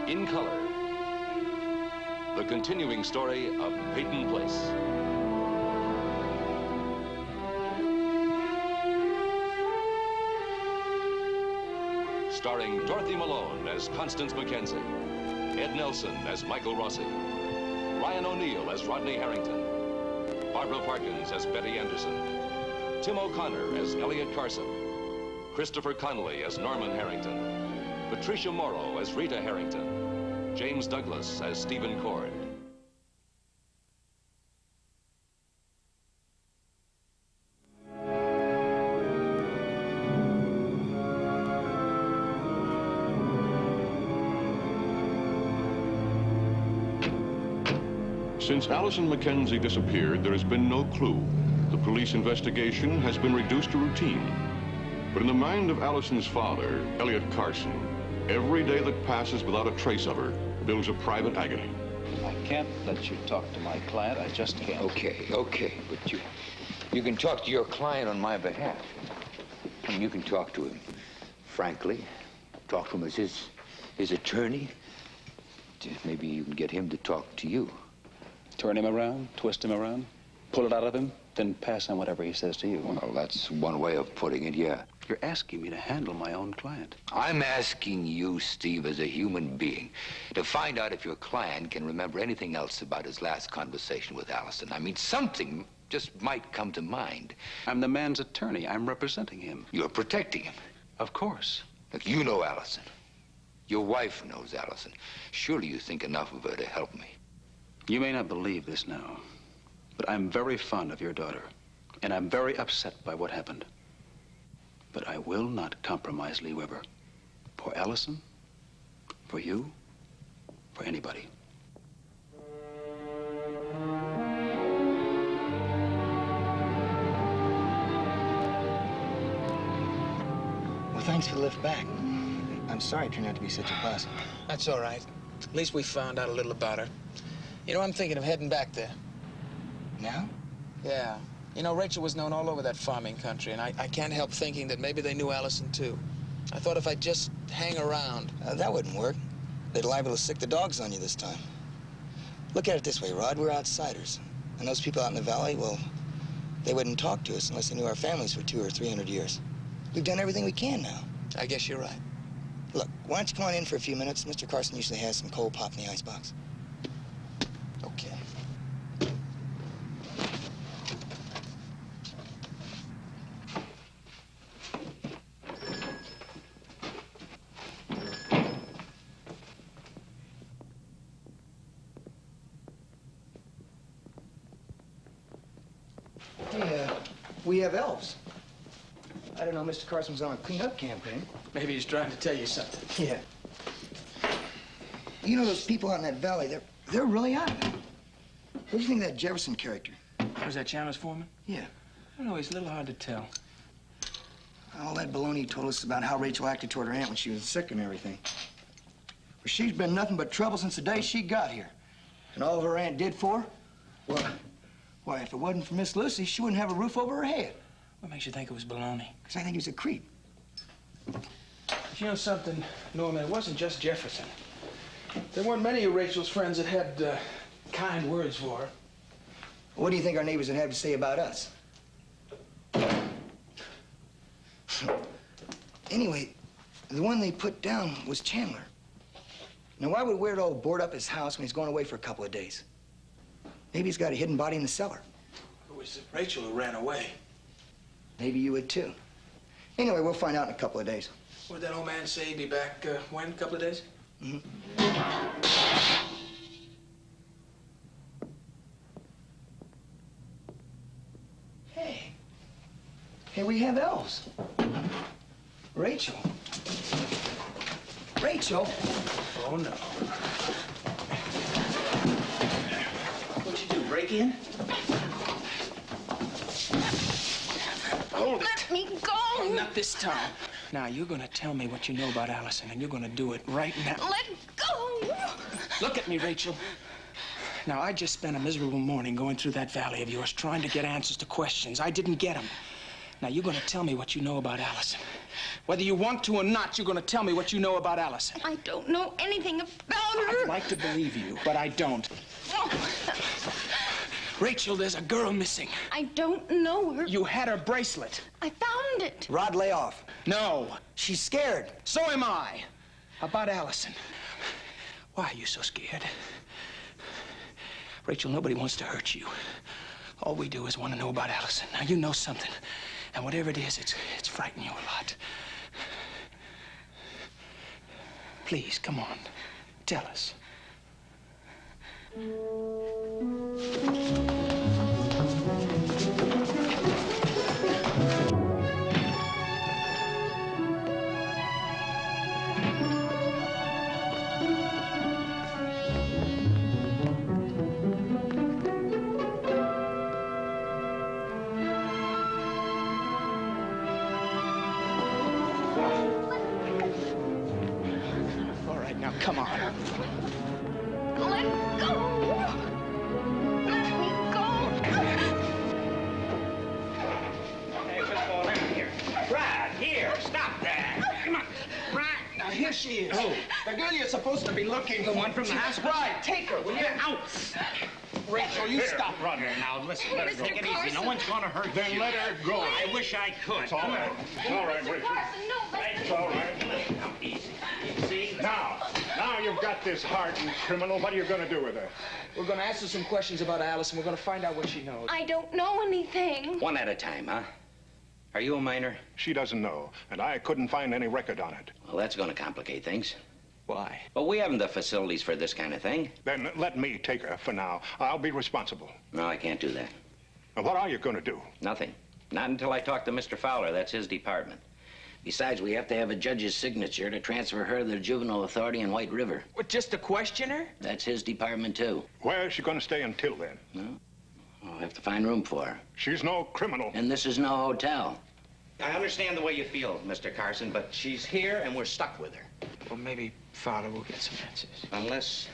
in color. The continuing story of Peyton Place. Starring Dorothy Malone as Constance Mackenzie, Ed Nelson as Michael Rossi, Ryan O'Neal as Rodney Harrington, Barbara Parkins as Betty Anderson, Tim O'Connor as Elliot Carson, Christopher Connolly as Norman Harrington, Patricia Morrow as Rita Harrington, James Douglas as Stephen Cord. Since Allison Mackenzie disappeared, there has been no clue. The police investigation has been reduced to routine. But in the mind of Allison's father, Elliot Carson, every day that passes without a trace of her builds a private agony. I can't let you talk to my client. I just can't. Okay, but you can talk to your client on my behalf. I mean, you can talk to him frankly, talk to him as his attorney. Maybe you can get him to talk to you. Turn him around, twist him around, pull it out of him, then pass on whatever he says to you. Well, that's one way of putting it, yeah. You're asking me to handle my own client. I'm asking you, Steve, as a human being, to find out if your client can remember anything else about his last conversation with Allison. I mean, something just might come to mind. I'm the man's attorney. I'm representing him. You're protecting him. Of course. Look, you know Allison. Your wife knows Allison. Surely you think enough of her to help me. You may not believe this now, but I'm very fond of your daughter, and I'm very upset by what happened. But I will not compromise Lee Weber. For Allison, for you, for anybody. Well, thanks for the lift back. I'm sorry it turned out to be such a bust. That's all right. At least we found out a little about her. You know, I'm thinking of heading back there. Now? Yeah. You know, Rachel was known all over that farming country, and I can't help thinking that maybe they knew Allison, too. I thought if I'd just hang around. That wouldn't work. They'd liable to sick the dogs on you this time. Look at it this way, Rod. We're outsiders. And those people out in the valley, well, they wouldn't talk to us unless they knew our families for 200 or 300 years. We've done everything we can now. I guess you're right. Look, why don't you come on in for a few minutes? Mr. Carson usually has some cold pop in the icebox. Okay. Hey, we have elves. I don't know, Mr. Carson's on a clean-up campaign. Maybe he's trying to tell you something. Yeah. You know, those people out in that valley, they're really out of it. What do you think of that Jefferson character? Was that Chalmers Foreman? Yeah. I don't know, he's a little hard to tell. All that baloney he told us about how Rachel acted toward her aunt when she was sick and everything. Well, she's been nothing but trouble since the day she got here. And all her aunt did for her, well, why, if it wasn't for Miss Lucy, she wouldn't have a roof over her head. What makes you think it was baloney? Because I think he was a creep. You know something, Norman, it wasn't just Jefferson. There weren't many of Rachel's friends that had kind words for her. What do you think our neighbors would have to say about us? Anyway, the one they put down was Chandler. Now, why would Weirdo board up his house when he's going away for a couple of days? Maybe he's got a hidden body in the cellar. It was Rachel who ran away. Maybe you would, too. Anyway, we'll find out in a couple of days. What did that old man say he'd be back, when, a couple of days? Mm-hmm. Hey, we have elves. Rachel. Rachel? Oh, no. What'd you do, break in? Hold it. Let me go. Oh, not this time. Now, you're gonna tell me what you know about Allison, and you're gonna do it right now. Let go. Look at me, Rachel. Now, I just spent a miserable morning going through that valley of yours trying to get answers to questions. I didn't get them. Now, you're gonna tell me what you know about Allison. Whether you want to or not, you're going to tell me what you know about Allison. I don't know anything about her. I'd like to believe you, but I don't. No. Rachel, there's a girl missing. I don't know her. You had her bracelet. I found it. Rod, lay off. No. She's scared. So am I. About Allison. Why are you so scared? Rachel, nobody wants to hurt you. All we do is want to know about Allison. Now, you know something. And whatever it is, it's frightening you a lot. Please, come on. Tell us. All right, now, come on. Let go. Let me go. Hey, what's going on here? Brad, here, stop that. Come on. Brad. Now, here she is. Oh. The girl you're supposed to be looking for. The one from the hospital? Right. Take her, will you? Out. Rachel, you stop. Brother, now listen, let her go. Mr. Take it easy. Carson. No one's gonna hurt you. Then let her go. I wish I could. It's all right. It's all right, Mr. Rachel. Carson, no, It's all right. Now, easy. See? Now you've got this hardened criminal. What are you going to do with her? We're going to ask her some questions about Allison. We're going to find out what she knows. I don't know anything. One at a time, huh? Are you a minor? She doesn't know, and I couldn't find any record on it. Well, that's going to complicate things. Why? Well, we haven't the facilities for this kind of thing. Then let me take her for now. I'll be responsible. No, I can't do that. Now, what are you going to do? Nothing. Not until I talk to Mr. Fowler. That's his department. Besides, we have to have a judge's signature to transfer her to the juvenile authority in White River. What, just to question her? That's his department, too. Where is she going to stay until then? No? I'll have to find room for her. She's no criminal. And this is no hotel. I understand the way you feel, Mr. Carson, but she's here and we're stuck with her. Well, maybe Fowler will get some answers. Unless...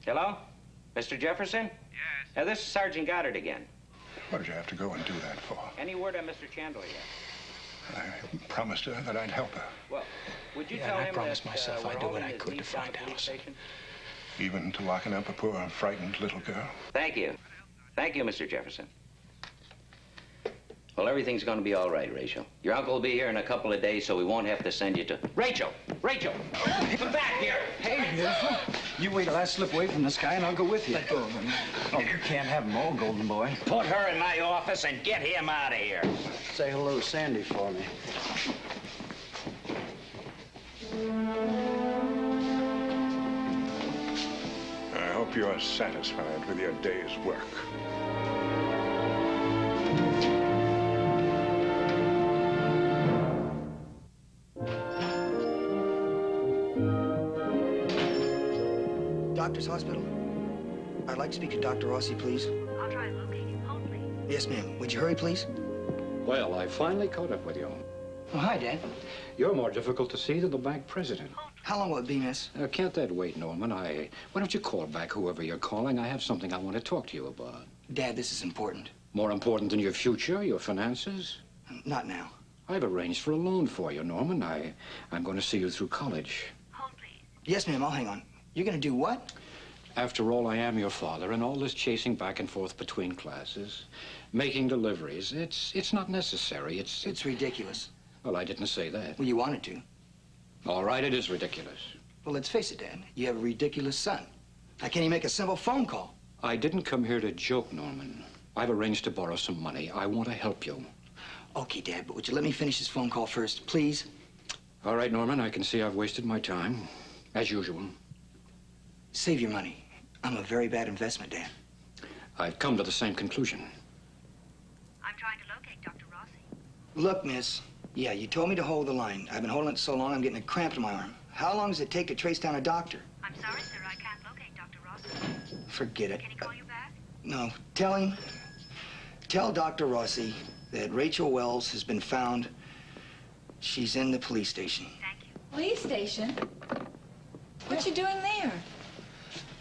Hello? Mr. Jefferson? Yes. This is Sergeant Goddard again. What did you have to go and do that for? Any word on Mr. Chandler yet? I promised her that I'd help her, Well, would you Yeah, tell and I him promised that, myself we're I'd do what holding I his could to niece down find at the police Allison. station? even to locking up a poor, frightened little girl. Thank you. Thank you, Mr. Jefferson. Well, everything's going to be all right, Rachel. Your uncle will be here in a couple of days, so we won't have to send you to... Rachel! Rachel! Come back here! Hey, beautiful. You wait till I slip away from this guy and I'll go with you. Let go of him. Oh, you can't have him all, golden boy. Put her in my office and get him out of here. Say hello to Sandy for me. I hope you're satisfied with your day's work. Doctor's hospital? I'd like to speak to Dr. Rossi, please. I'll try and locate him. Hold, please. Yes, ma'am. Would you hurry, please? Well, I finally caught up with you. Oh, hi, Dad. You're more difficult to see than the bank president. How long will it be, miss? Can't that wait, Norman? Why don't you call back whoever you're calling? I have something I want to talk to you about. Dad, this is important. More important than your future, your finances? Not now. I've arranged for a loan for you, Norman. I'm going to see you through college. Hold, please. Yes, ma'am. I'll hang on. You're going to do what? After all, I am your father, and all this chasing back and forth between classes, making deliveries, it's not necessary. It's ridiculous. Well, I didn't say that. Well, you wanted to. All right, it is ridiculous. Well, let's face it, Dad. You have a ridiculous son. How can he make a simple phone call? I didn't come here to joke, Norman. I've arranged to borrow some money. I want to help you. Okay, Dad, but would you let me finish this phone call first, please? All right, Norman, I can see I've wasted my time, as usual. Save your money. I'm a very bad investment, Dad. I've come to the same conclusion. I'm trying to locate Dr. Rossi. Look, miss. Yeah, you told me to hold the line. I've been holding it so long, I'm getting a cramp in my arm. How long does it take to trace down a doctor? I'm sorry, sir. I can't locate Dr. Rossi. Forget it. Can he call you back? No, tell Dr. Rossi that Rachel Wells has been found. She's in the police station. Thank you. Police station? What you doing there?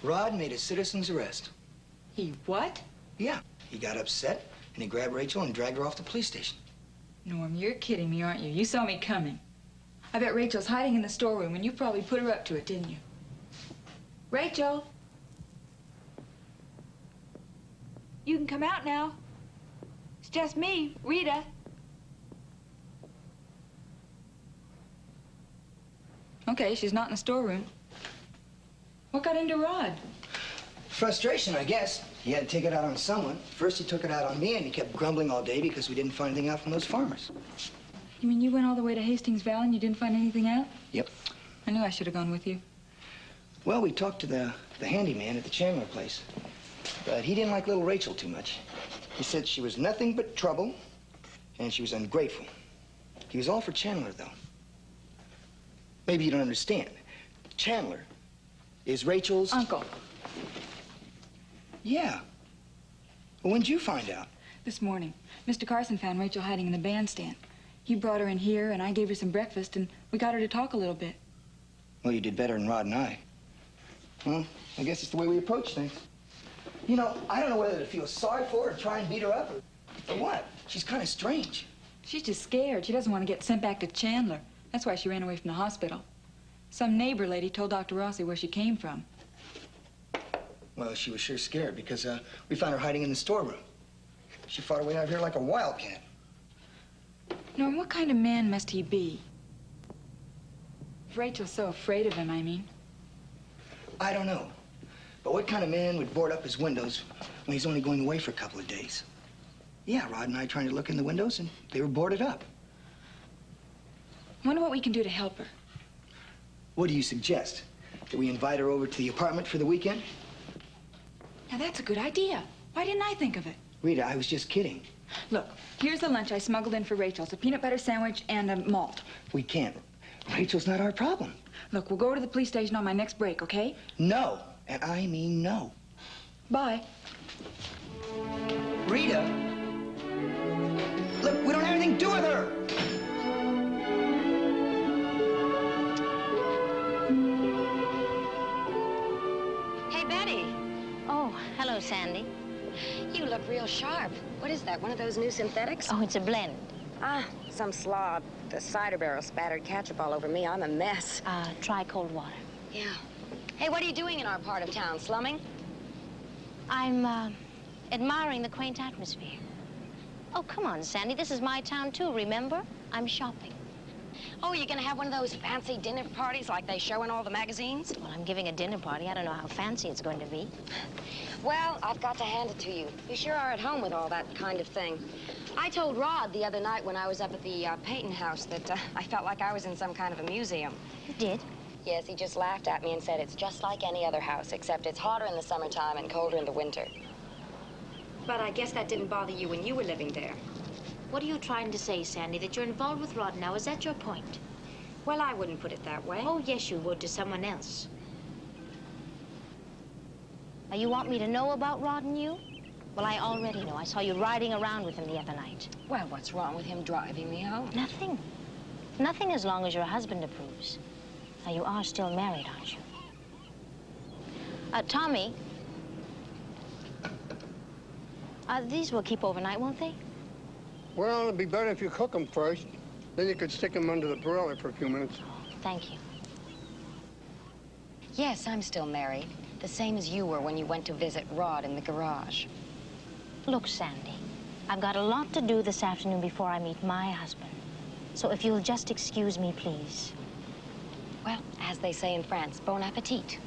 Rod made a citizen's arrest. He what? Yeah. He got upset, and he grabbed Rachel and dragged her off to the police station. Norm, you're kidding me, aren't you? You saw me coming. I bet Rachel's hiding in the storeroom, and you probably put her up to it, didn't you? Rachel! You can come out now. It's just me, Rita. Okay, she's not in the storeroom. What got into Rod? Frustration, I guess. He had to take it out on someone. First, he took it out on me, and he kept grumbling all day because we didn't find anything out from those farmers. You mean you went all the way to Hastings Valley and you didn't find anything out? Yep. I knew I should have gone with you. Well, we talked to the handyman at the Chandler place, but he didn't like little Rachel too much. He said she was nothing but trouble, and she was ungrateful. He was all for Chandler, though. Maybe you don't understand. Chandler is Rachel's... Uncle. Yeah. Well, when'd you find out? This morning. Mr. Carson found Rachel hiding in the bandstand. He brought her in here, and I gave her some breakfast, and we got her to talk a little bit. Well, you did better than Rod and I. Well, I guess it's the way we approach things. You know, I don't know whether to feel sorry for her or try and beat her up or what. She's kind of strange. She's just scared. She doesn't want to get sent back to Chandler. That's why she ran away from the hospital. Some neighbor lady told Dr. Rossi where she came from. Well, she was sure scared because we found her hiding in the storeroom. She fought her way out of here like a wildcat. Norm, what kind of man must he be? If Rachel's so afraid of him, I mean. I don't know. But what kind of man would board up his windows when he's only going away for a couple of days? Yeah, Rod and I trying to look in the windows, and they were boarded up. I wonder what we can do to help her. What do you suggest? That we invite her over to the apartment for the weekend? Now, that's a good idea. Why didn't I think of it? Rita, I was just kidding. Look, here's the lunch I smuggled in for Rachel. It's a peanut butter sandwich and a malt. We can't. Rachel's not our problem. Look, we'll go to the police station on my next break, okay? No. And I mean no. Bye. Rita! Look, we don't have anything to do with her! Hey, Betty. Oh, hello, Sandy. You look real sharp. What is that, one of those new synthetics? Oh, it's a blend. Ah, some slob. The cider barrel spattered ketchup all over me. I'm a mess. Try cold water. Yeah. Hey, what are you doing in our part of town? Slumming? I'm, admiring the quaint atmosphere. Oh, come on, Sandy. This is my town, too, remember? I'm shopping. Oh, you're gonna have one of those fancy dinner parties like they show in all the magazines? Well, I'm giving a dinner party. I don't know how fancy it's going to be. Well, I've got to hand it to you. You sure are at home with all that kind of thing. I told Rod the other night when I was up at the Peyton house that I felt like I was in some kind of a museum. You did? Yes, he just laughed at me and said it's just like any other house, except it's hotter in the summertime and colder in the winter. But I guess that didn't bother you when you were living there. What are you trying to say, Sandy? That you're involved with Rod now? Is that your point? Well, I wouldn't put it that way. Oh, yes, you would to someone else. Now, you want me to know about Rod and you? Well, I already know. I saw you riding around with him the other night. Well, what's wrong with him driving me home? Nothing. Nothing as long as your husband approves. Now, you are still married, aren't you? Tommy. These will keep overnight, won't they? Well, it'd be better if you cook them first. Then you could stick them under the broiler for a few minutes. Thank you. Yes, I'm still married. The same as you were when you went to visit Rod in the garage. Look, Sandy, I've got a lot to do this afternoon before I meet my husband. So if you'll just excuse me, please. Well, as they say in France, bon appetit.